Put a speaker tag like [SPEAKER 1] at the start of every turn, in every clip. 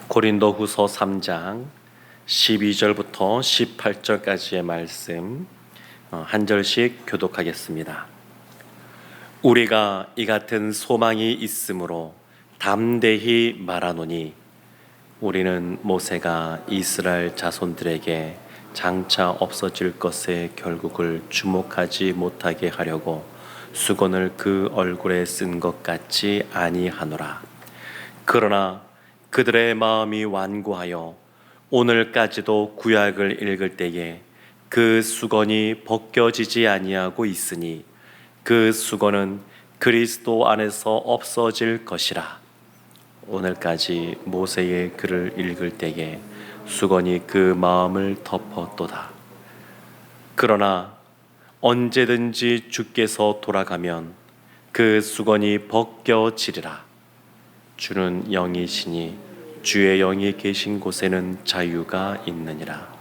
[SPEAKER 1] 고린도후서 3장 12절부터 18절까지의 말씀 한 절씩 교독하겠습니다. 우리가 이 같은 소망이 있으므로 담대히 말하노니 우리는 모세가 이스라엘 자손들에게 장차 없어질 것의 결국을 주목하지 못하게 하려고 수건을 그 얼굴에 쓴 것 같지 아니하노라. 그러나 그들의 마음이 완고하여 오늘까지도 구약을 읽을 때에 그 수건이 벗겨지지 아니하고 있으니 그 수건은 그리스도 안에서 없어질 것이라. 오늘까지 모세의 글을 읽을 때에 수건이 그 마음을 덮었도다. 그러나 언제든지 주께서 돌아가면 그 수건이 벗겨지리라. 주는 영이시니 주의 영이 계신 곳에는 자유가 있느니라.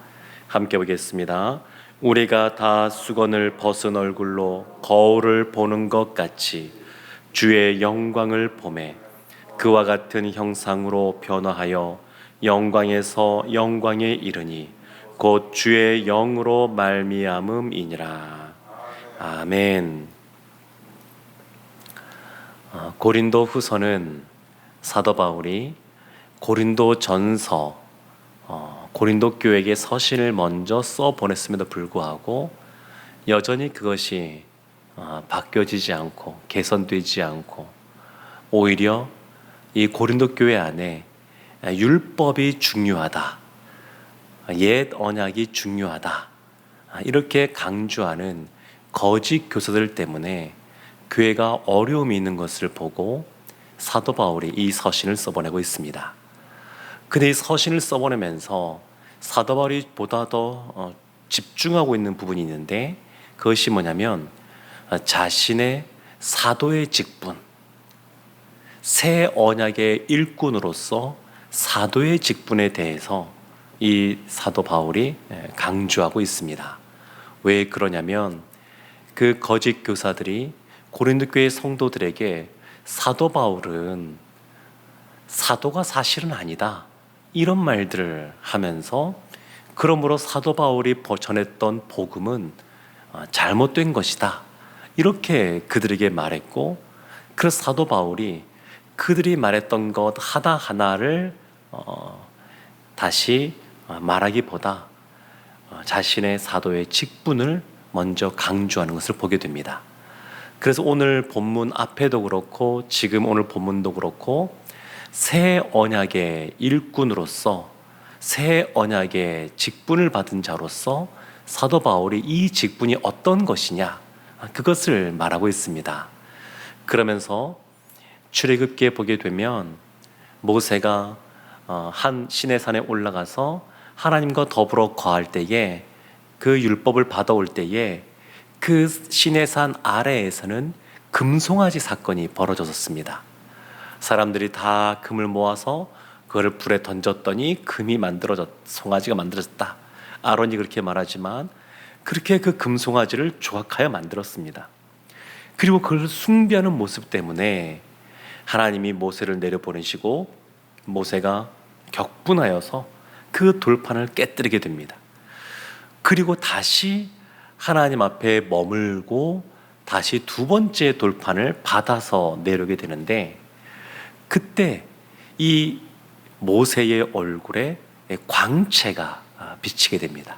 [SPEAKER 1] 함께 보겠습니다. 우리가 다 수건을 벗은 얼굴로 거울을 보는 것 같이 주의 영광을 보매 그와 같은 형상으로 변화하여 영광에서 영광에 이르니 곧 주의 영으로 말미암음이니라. 아멘. 고린도 후서는 사도 바울이 고린도 전서, 고린도 교회에게 서신을 먼저 써 보냈음에도 불구하고 여전히 그것이 바뀌어지지 않고 개선되지 않고 오히려 이 고린도 교회 안에 율법이 중요하다, 옛 언약이 중요하다, 이렇게 강조하는 거짓 교사들 때문에 교회가 어려움이 있는 것을 보고 사도 바울이 이 서신을 써보내고 있습니다. 근데 이 서신을 써보내면서 사도 바울이 보다 더 집중하고 있는 부분이 있는데 그것이 뭐냐면 자신의 사도의 직분, 새 언약의 일꾼으로서 사도의 직분에 대해서 이 사도 바울이 강조하고 있습니다. 왜 그러냐면 그 거짓 교사들이 고린도 교회 성도들에게 사도 바울은 사도가 사실은 아니다, 이런 말들을 하면서 그러므로 사도 바울이 전했던 복음은 잘못된 것이다, 이렇게 그들에게 말했고, 그래서 사도 바울이 그들이 말했던 것 하나하나를 다시 말하기보다 자신의 사도의 직분을 먼저 강조하는 것을 보게 됩니다. 그래서 오늘 본문 앞에도 그렇고 지금 오늘 본문도 그렇고 새 언약의 일꾼으로서 새 언약의 직분을 받은 자로서 사도 바울이 이 직분이 어떤 것이냐, 그것을 말하고 있습니다. 그러면서 출애굽기에 보게 되면 모세가 한 시내산에 올라가서 하나님과 더불어 거할 때에 그 율법을 받아올 때에 그 시내산 아래에서는 금송아지 사건이 벌어졌습니다. 사람들이 다 금을 모아서 그걸 불에 던졌더니 금이 송아지가 만들어졌다. 아론이 그렇게 말하지만 그렇게 그 금송아지를 조각하여 만들었습니다. 그리고 그걸 숭배하는 모습 때문에 하나님이 모세를 내려보내시고 모세가 격분하여서 그 돌판을 깨뜨리게 됩니다. 그리고 다시 하나님 앞에 머물고 다시 두 번째 돌판을 받아서 내려오게 되는데, 그때 이 모세의 얼굴에 광채가 비치게 됩니다.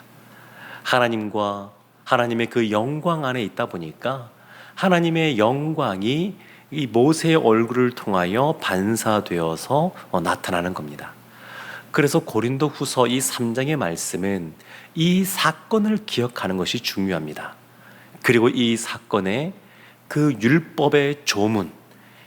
[SPEAKER 1] 하나님과 하나님의 그 영광 안에 있다 보니까 하나님의 영광이 이 모세의 얼굴을 통하여 반사되어서 나타나는 겁니다. 그래서 고린도 후서 이 3장의 말씀은 이 사건을 기억하는 것이 중요합니다. 그리고 이 사건에 그 율법의 조문,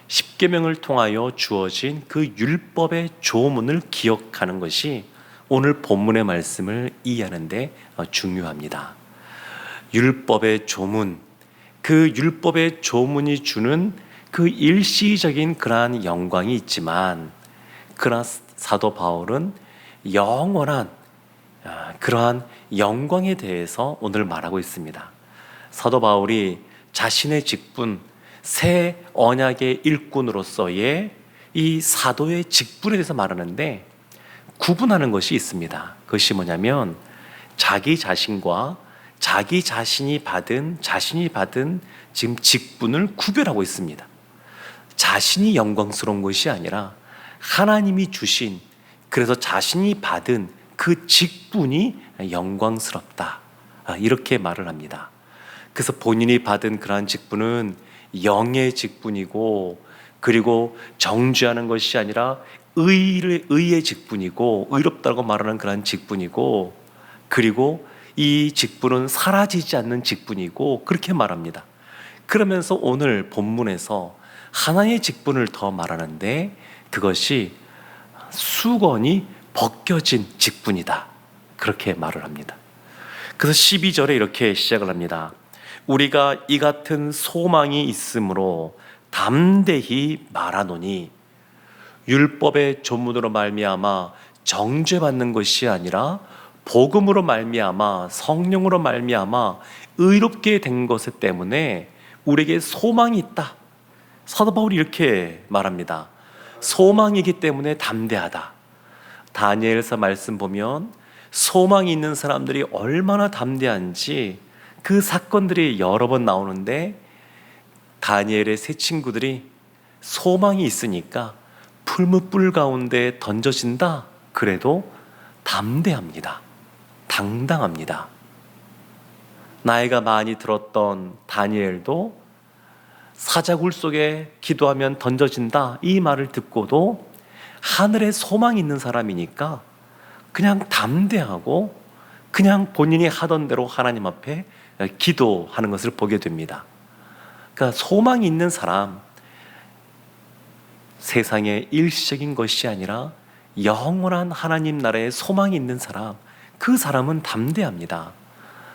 [SPEAKER 1] 십계명을 통하여 주어진 그 율법의 조문을 기억하는 것이 오늘 본문의 말씀을 이해하는 데 중요합니다. 율법의 조문, 그 율법의 조문이 주는 그 일시적인 그러한 영광이 있지만, 그러나 사도 바울은 영원한 그러한 영광에 대해서 오늘 말하고 있습니다. 사도 바울이 자신의 직분, 새 언약의 일꾼으로서의 이 사도의 직분에 대해서 말하는데, 구분하는 것이 있습니다. 그것이 뭐냐면 자기 자신과 자신이 받은 지금 직분을 구별하고 있습니다. 자신이 영광스러운 것이 아니라 하나님이 주신, 그래서 자신이 받은 그 직분이 영광스럽다, 이렇게 말을 합니다. 그래서 본인이 받은 그러한 직분은 영의 직분이고, 그리고 정죄하는 것이 아니라 의의 직분이고, 의롭다고 말하는 그러한 직분이고, 그리고 이 직분은 사라지지 않는 직분이고, 그렇게 말합니다. 그러면서 오늘 본문에서 하나의 직분을 더 말하는데, 그것이 수건이 벗겨진 직분이다, 그렇게 말을 합니다. 그래서 12절에 이렇게 시작을 합니다. 우리가 이 같은 소망이 있으므로 담대히 말하노니, 율법의 조문으로 말미암아 정죄받는 것이 아니라 복음으로 말미암아 성령으로 말미암아 의롭게 된 것 때문에 우리에게 소망이 있다. 사도 바울이 이렇게 말합니다. 소망이기 때문에 담대하다. 다니엘서 말씀 보면 소망이 있는 사람들이 얼마나 담대한지 그 사건들이 여러 번 나오는데, 다니엘의 세 친구들이 소망이 있으니까 풀무불 가운데 던져진다, 그래도 담대합니다. 당당합니다. 나이가 많이 들었던 다니엘도 사자굴 속에 기도하면 던져진다, 이 말을 듣고도 하늘에 소망이 있는 사람이니까 그냥 담대하고 그냥 본인이 하던 대로 하나님 앞에 기도하는 것을 보게 됩니다. 그러니까 소망이 있는 사람, 세상의 일시적인 것이 아니라 영원한 하나님 나라에 소망이 있는 사람, 그 사람은 담대합니다.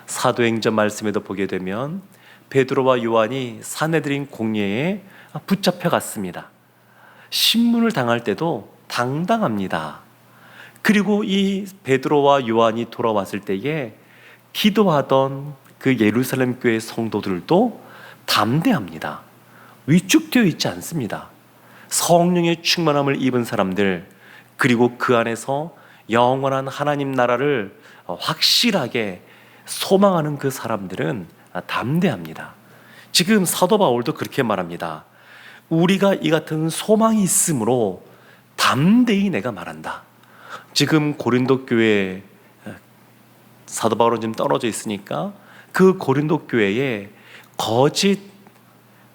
[SPEAKER 1] 사도행전 말씀에도 보게 되면 베드로와 요한이 사내들인 공회에 붙잡혀 갔습니다. 신문을 당할 때도 당당합니다. 그리고 이 베드로와 요한이 돌아왔을 때에 기도하던 그 예루살렘 교회 성도들도 담대합니다. 위축되어 있지 않습니다. 성령의 충만함을 입은 사람들, 그리고 그 안에서 영원한 하나님 나라를 확실하게 소망하는 그 사람들은 담대합니다. 지금 사도 바울도 그렇게 말합니다. 우리가 이 같은 소망이 있으므로 담대히 내가 말한다. 지금 고린도 교회에 사도 바울은 지금 떨어져 있으니까 그 고린도 교회에 거짓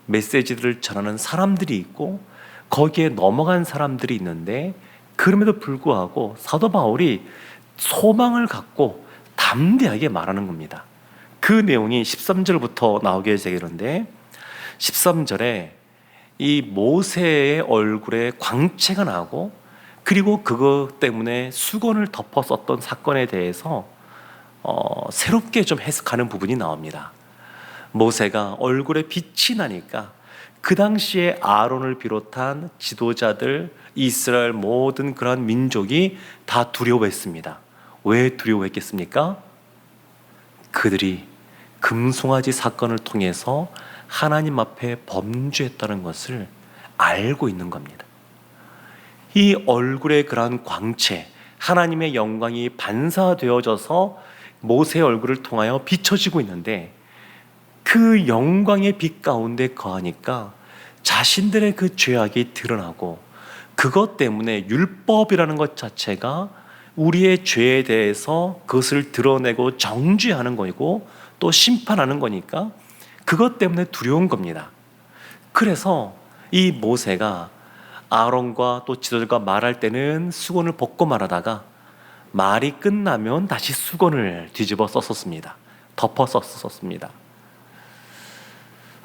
[SPEAKER 1] 메시지들을 전하는 사람들이 있고 거기에 넘어간 사람들이 있는데, 그럼에도 불구하고 사도 바울이 소망을 갖고 담대하게 말하는 겁니다. 그 내용이 13절부터 나오게 되는데, 13절에 이 모세의 얼굴에 광채가 나고, 그리고 그것 때문에 수건을 덮어 썼던 사건에 대해서 새롭게 좀 해석하는 부분이 나옵니다. 모세가 얼굴에 빛이 나니까 그 당시에 아론을 비롯한 지도자들, 이스라엘 모든 그러한 민족이 다 두려워했습니다. 왜 두려워했겠습니까? 그들이 금송아지 사건을 통해서 하나님 앞에 범죄했다는 것을 알고 있는 겁니다. 이 얼굴의 그러한 광채, 하나님의 영광이 반사되어져서 모세의 얼굴을 통하여 비춰지고 있는데, 그 영광의 빛 가운데 거하니까 자신들의 그 죄악이 드러나고, 그것 때문에 율법이라는 것 자체가 우리의 죄에 대해서 그것을 드러내고 정죄하는 거고 또 심판하는 거니까 그것 때문에 두려운 겁니다. 그래서 이 모세가 아론과 또 지도자가 말할 때는 수건을 벗고 말하다가 말이 끝나면 다시 수건을 뒤집어 썼었습니다. 덮어 썼었습니다.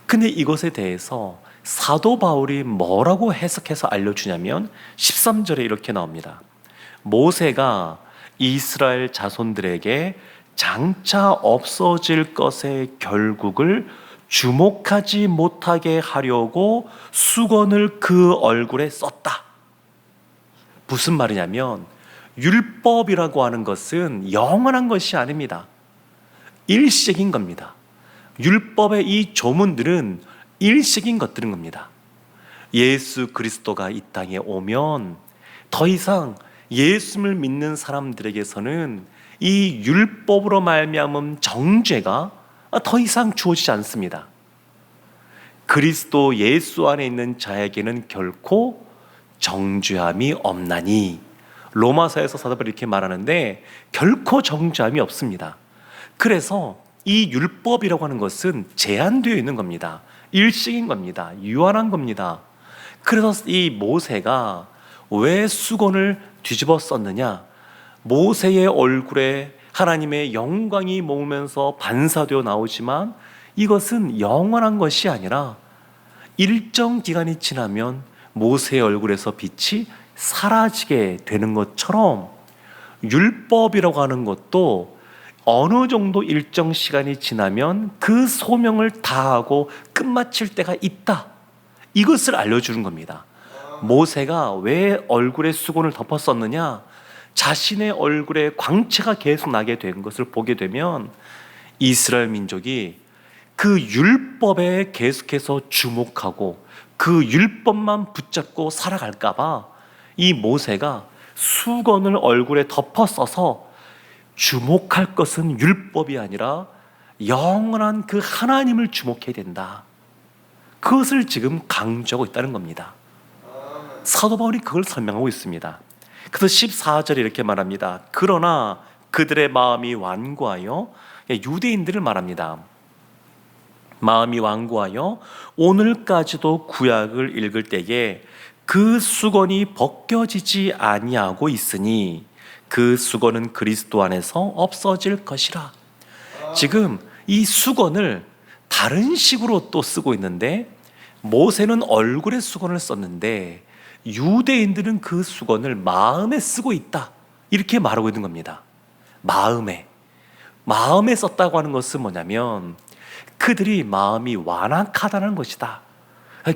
[SPEAKER 1] 근데 이것에 대해서 사도 바울이 뭐라고 해석해서 알려주냐면 13절에 이렇게 나옵니다. 모세가 이스라엘 자손들에게 장차 없어질 것의 결국을 주목하지 못하게 하려고 수건을 그 얼굴에 썼다. 무슨 말이냐면 율법이라고 하는 것은 영원한 것이 아닙니다. 일시적인 겁니다. 율법의 이 조문들은 일시적인 것들인 겁니다. 예수 그리스도가 이 땅에 오면 더 이상 예수를 믿는 사람들에게서는 이 율법으로 말미암은 정죄가 더 이상 주어지지 않습니다. 그리스도 예수 안에 있는 자에게는 결코 정죄함이 없나니, 로마서에서 사도 바울이 이렇게 말하는데 결코 정죄함이 없습니다. 그래서 이 율법이라고 하는 것은 제한되어 있는 겁니다. 일시인 겁니다. 유한한 겁니다. 그래서 이 모세가 왜 수건을 뒤집어 썼느냐? 모세의 얼굴에 하나님의 영광이 머무면서 반사되어 나오지만 이것은 영원한 것이 아니라 일정 기간이 지나면 모세의 얼굴에서 빛이 사라지게 되는 것처럼 율법이라고 하는 것도 어느 정도 일정 시간이 지나면 그 소명을 다하고 끝마칠 때가 있다, 이것을 알려주는 겁니다. 모세가 왜 얼굴에 수건을 덮었었느냐? 자신의 얼굴에 광채가 계속 나게 된 것을 보게 되면 이스라엘 민족이 그 율법에 계속해서 주목하고 그 율법만 붙잡고 살아갈까 봐 이 모세가 수건을 얼굴에 덮어 써서 주목할 것은 율법이 아니라 영원한 그 하나님을 주목해야 된다, 그것을 지금 강조하고 있다는 겁니다. 사도 바울이 그걸 설명하고 있습니다. 그래서 14절에 이렇게 말합니다. 그러나 그들의 마음이 완고하여, 유대인들을 말합니다. 마음이 완고하여 오늘까지도 구약을 읽을 때에 그 수건이 벗겨지지 아니하고 있으니 그 수건은 그리스도 안에서 없어질 것이라. 지금 이 수건을 다른 식으로 또 쓰고 있는데, 모세는 얼굴에 수건을 썼는데 유대인들은 그 수건을 마음에 쓰고 있다, 이렇게 말하고 있는 겁니다. 마음에 썼다고 하는 것은 뭐냐면 그들이 마음이 완악하다는 것이다.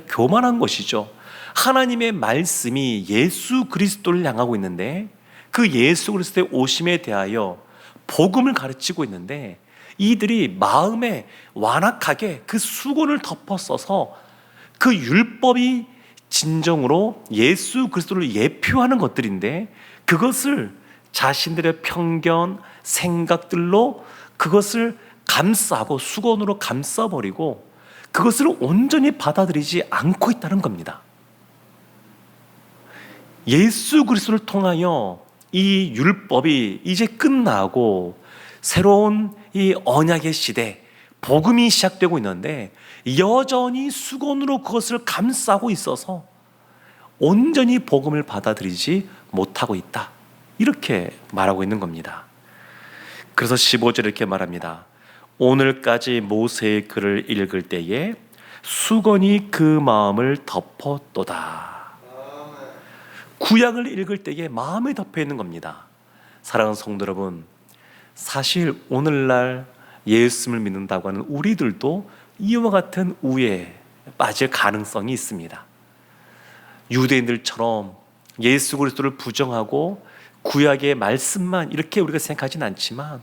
[SPEAKER 1] 교만한 것이죠. 하나님의 말씀이 예수 그리스도를 향하고 있는데 그 예수 그리스도의 오심에 대하여 복음을 가르치고 있는데 이들이 마음에 완악하게 그 수건을 덮어 써서 그 율법이 진정으로 예수 그리스도를 예표하는 것들인데 그것을 자신들의 편견, 생각들로 그것을 감싸고 수건으로 감싸버리고 그것을 온전히 받아들이지 않고 있다는 겁니다. 예수 그리스도를 통하여 이 율법이 이제 끝나고 새로운 이 언약의 시대, 복음이 시작되고 있는데 여전히 수건으로 그것을 감싸고 있어서 온전히 복음을 받아들이지 못하고 있다, 이렇게 말하고 있는 겁니다. 그래서 15절에 이렇게 말합니다. 오늘까지 모세의 글을 읽을 때에 수건이 그 마음을 덮었도다. 구약을 읽을 때에 마음에 덮여 있는 겁니다. 사랑하는 성도 여러분, 사실 오늘날 예수님을 믿는다고 하는 우리들도 이와 같은 우에 빠질 가능성이 있습니다. 유대인들처럼 예수 그리스도를 부정하고 구약의 말씀만 이렇게 우리가 생각하진 않지만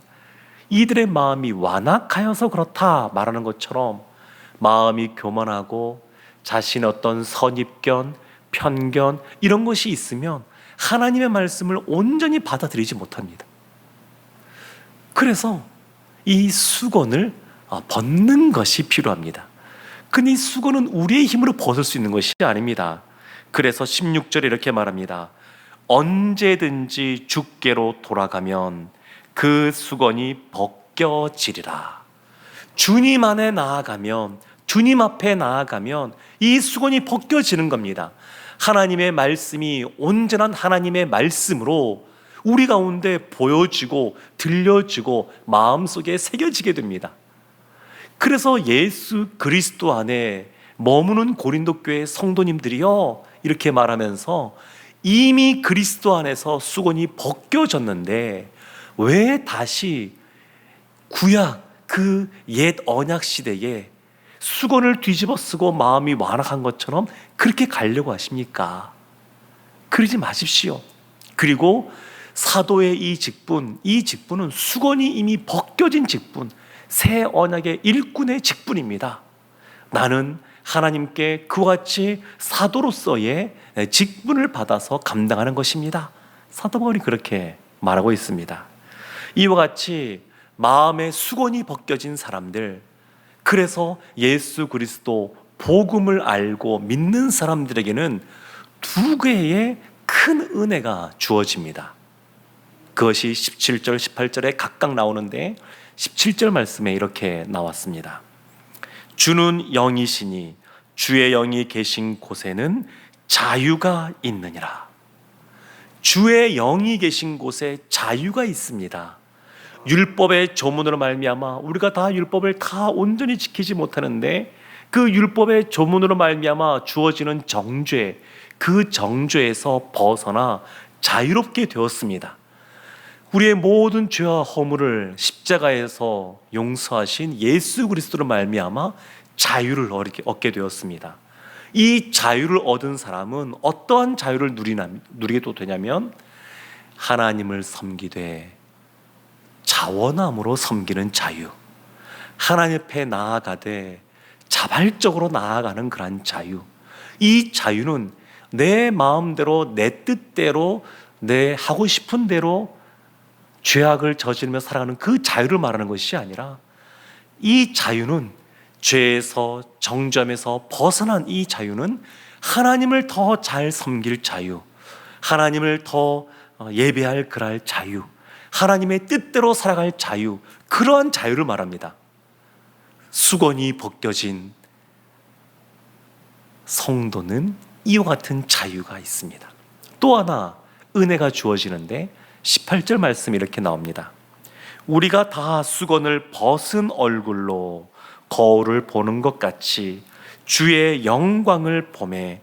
[SPEAKER 1] 이들의 마음이 완악하여서 그렇다 말하는 것처럼 마음이 교만하고 자신의 어떤 선입견, 편견 이런 것이 있으면 하나님의 말씀을 온전히 받아들이지 못합니다. 그래서 이 수건을 벗는 것이 필요합니다. 근데 이 수건은 우리의 힘으로 벗을 수 있는 것이 아닙니다. 그래서 16절에 이렇게 말합니다. 언제든지 주께로 돌아가면 그 수건이 벗겨지리라. 주님 안에 나아가면, 주님 앞에 나아가면 이 수건이 벗겨지는 겁니다. 하나님의 말씀이 온전한 하나님의 말씀으로 우리 가운데 보여지고 들려지고 마음속에 새겨지게 됩니다. 그래서 예수 그리스도 안에 머무는 고린도 교회 성도님들이요 이렇게 말하면서 이미 그리스도 안에서 수건이 벗겨졌는데 왜 다시 구약 그 옛 언약 시대에 수건을 뒤집어 쓰고 마음이 완악한 것처럼 그렇게 가려고 하십니까? 그러지 마십시오. 그리고 사도의 이 직분은 수건이 이미 벗겨진 직분, 새 언약의 일꾼의 직분입니다. 나는 하나님께 그와 같이 사도로서의 직분을 받아서 감당하는 것입니다. 사도 바울이 그렇게 말하고 있습니다. 이와 같이 마음의 수건이 벗겨진 사람들, 그래서 예수 그리스도 복음을 알고 믿는 사람들에게는 두 개의 큰 은혜가 주어집니다. 그것이 17절, 18절에 각각 나오는데 17절 말씀에 이렇게 나왔습니다. 주는 영이시니 주의 영이 계신 곳에는 자유가 있느니라. 주의 영이 계신 곳에 자유가 있습니다. 율법의 조문으로 말미암아 우리가 다 율법을 다 온전히 지키지 못하는데 그 율법의 조문으로 말미암아 주어지는 정죄, 그 정죄에서 벗어나 자유롭게 되었습니다. 우리의 모든 죄와 허물을 십자가에서 용서하신 예수 그리스도로 말미암아 자유를 얻게 되었습니다. 이 자유를 얻은 사람은 어떠한 자유를 누리게 되냐면 하나님을 섬기되 자원함으로 섬기는 자유, 하나님 앞에 나아가되 자발적으로 나아가는 그런 자유. 이 자유는 내 마음대로, 내 뜻대로, 내 하고 싶은 대로 죄악을 저지르며 살아가는 그 자유를 말하는 것이 아니라, 이 자유는 죄에서, 정죄함에서 벗어난 이 자유는 하나님을 더 잘 섬길 자유, 하나님을 더 예배할 그럴 자유, 하나님의 뜻대로 살아갈 자유, 그러한 자유를 말합니다. 수건이 벗겨진 성도는 이와 같은 자유가 있습니다. 또 하나 은혜가 주어지는데 18절 말씀이 이렇게 나옵니다. 우리가 다 수건을 벗은 얼굴로 거울을 보는 것 같이 주의 영광을 보매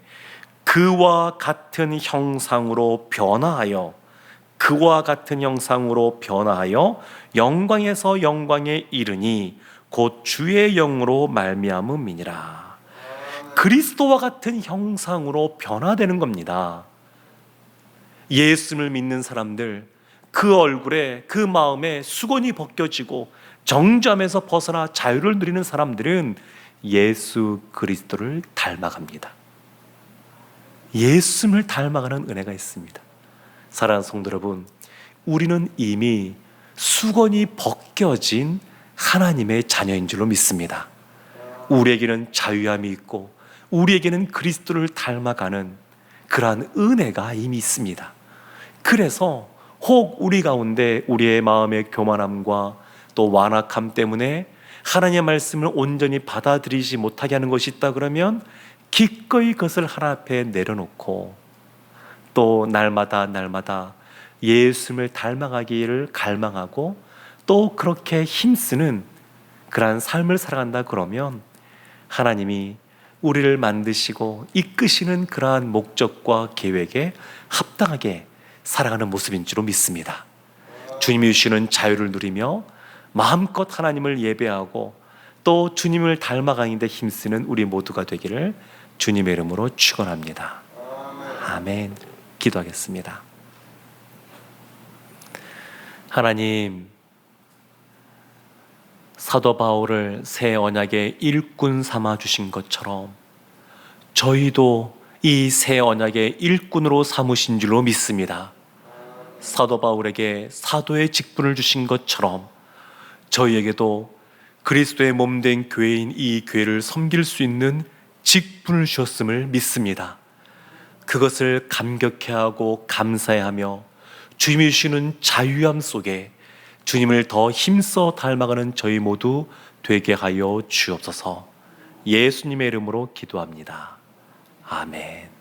[SPEAKER 1] 그와 같은 형상으로 변화하여 영광에서 영광에 이르니 곧 주의 영으로 말미암음이니라. 그리스도와 같은 형상으로 변화되는 겁니다. 예수를 믿는 사람들, 그 얼굴에, 그 마음에 수건이 벗겨지고 정죄함에서 벗어나 자유를 누리는 사람들은 예수 그리스도를 닮아갑니다. 예수를 닮아가는 은혜가 있습니다. 사랑하는 성도 여러분, 우리는 이미 수건이 벗겨진 하나님의 자녀인 줄로 믿습니다. 우리에게는 자유함이 있고 우리에게는 그리스도를 닮아가는 그러한 은혜가 이미 있습니다. 그래서 혹 우리 가운데 우리의 마음의 교만함과 또 완악함 때문에 하나님의 말씀을 온전히 받아들이지 못하게 하는 것이 있다 그러면 기꺼이 그것을 하나님 앞에 내려놓고 또 날마다 예수님을 닮아가기를 갈망하고 또 그렇게 힘쓰는 그러한 삶을 살아간다 그러면 하나님이 우리를 만드시고 이끄시는 그러한 목적과 계획에 합당하게 살아가는 모습인 줄로 믿습니다. 주님이 주시는 자유를 누리며 마음껏 하나님을 예배하고 또 주님을 닮아가는 데 힘쓰는 우리 모두가 되기를 주님의 이름으로 축원합니다. 아멘. 기도하겠습니다. 하나님, 사도 바울을 새 언약의 일꾼 삼아 주신 것처럼 저희도 이 새 언약의 일꾼으로 삼으신 줄로 믿습니다. 사도 바울에게 사도의 직분을 주신 것처럼 저희에게도 그리스도의 몸된 교회인 이 교회를 섬길 수 있는 직분을 주셨음을 믿습니다. 그것을 감격해하고 감사해하며 주님이 주시는 자유함 속에 주님을 더 힘써 닮아가는 저희 모두 되게 하여 주옵소서. 예수님의 이름으로 기도합니다. 아멘.